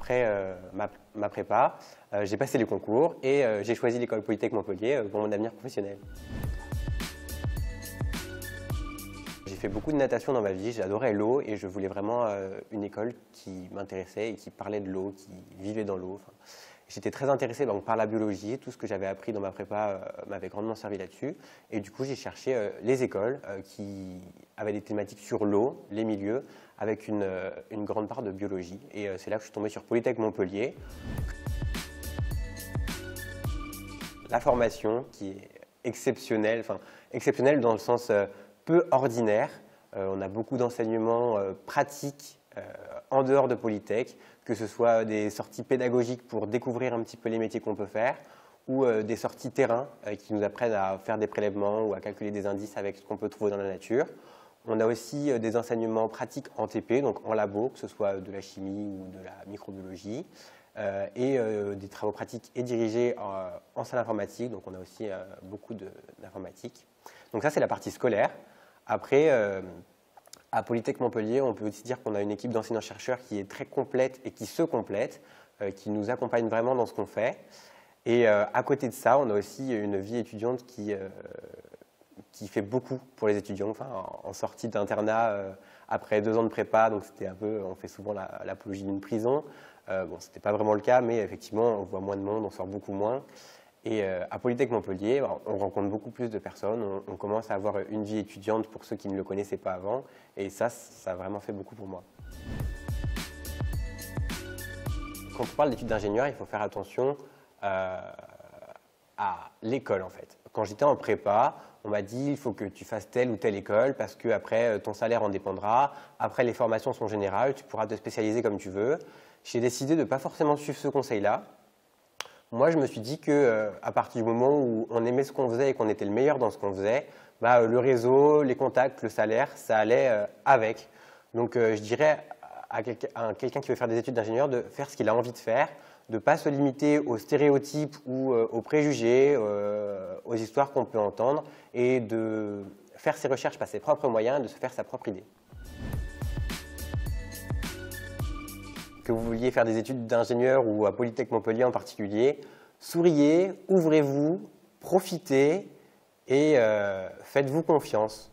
après ma prépa, j'ai passé les concours et j'ai choisi l'école Polytech Montpellier pour mon avenir professionnel. J'ai fait beaucoup de natation dans ma vie, j'adorais l'eau et je voulais vraiment une école qui m'intéressait et qui parlait de l'eau, qui vivait dans l'eau. Enfin, j'étais très intéressé donc, par la biologie, tout ce que j'avais appris dans ma prépa m'avait grandement servi là-dessus. Et du coup, j'ai cherché les écoles qui avaient des thématiques sur l'eau, les milieux, avec une grande part de biologie. Et c'est là que je suis tombé sur Polytech Montpellier. La formation qui est exceptionnelle, enfin exceptionnelle dans le sens peu ordinaire. On a beaucoup d'enseignements pratiques en dehors de Polytech, que ce soit des sorties pédagogiques pour découvrir un petit peu les métiers qu'on peut faire, ou des sorties terrain qui nous apprennent à faire des prélèvements ou à calculer des indices avec ce qu'on peut trouver dans la nature. On a aussi des enseignements pratiques en TP, donc en labo, que ce soit de la chimie ou de la microbiologie, et des travaux pratiques et dirigés en salle informatique, donc on a aussi beaucoup d'informatique. Donc ça, c'est la partie scolaire. Après, à Polytech Montpellier, on peut aussi dire qu'on a une équipe d'enseignants-chercheurs qui est très complète et qui se complète, qui nous accompagne vraiment dans ce qu'on fait. Et à côté de ça, on a aussi une vie étudiante qui fait beaucoup pour les étudiants. Enfin, en sortie d'internat, après 2 ans de prépa, donc c'était un peu, on fait souvent l'apologie d'une prison. Bon, ce n'était pas vraiment le cas, mais effectivement, on voit moins de monde, on sort beaucoup moins. Et à Polytech Montpellier, on rencontre beaucoup plus de personnes, on commence à avoir une vie étudiante pour ceux qui ne le connaissaient pas avant, et ça a vraiment fait beaucoup pour moi. Quand on parle d'études d'ingénieur, il faut faire attention à l'école en fait. Quand j'étais en prépa, on m'a dit il faut que tu fasses telle ou telle école parce que après ton salaire en dépendra, après les formations sont générales, tu pourras te spécialiser comme tu veux. J'ai décidé de ne pas forcément suivre ce conseil-là. Moi, je me suis dit qu'à partir du moment où on aimait ce qu'on faisait et qu'on était le meilleur dans ce qu'on faisait, le réseau, les contacts, le salaire, ça allait avec. Donc, je dirais à quelqu'un qui veut faire des études d'ingénieur de faire ce qu'il a envie de faire, de ne pas se limiter aux stéréotypes ou aux préjugés, aux histoires qu'on peut entendre, et de faire ses recherches par ses propres moyens, de se faire sa propre idée. Que vous vouliez faire des études d'ingénieur ou à Polytech Montpellier en particulier, souriez, ouvrez-vous, profitez et faites-vous confiance.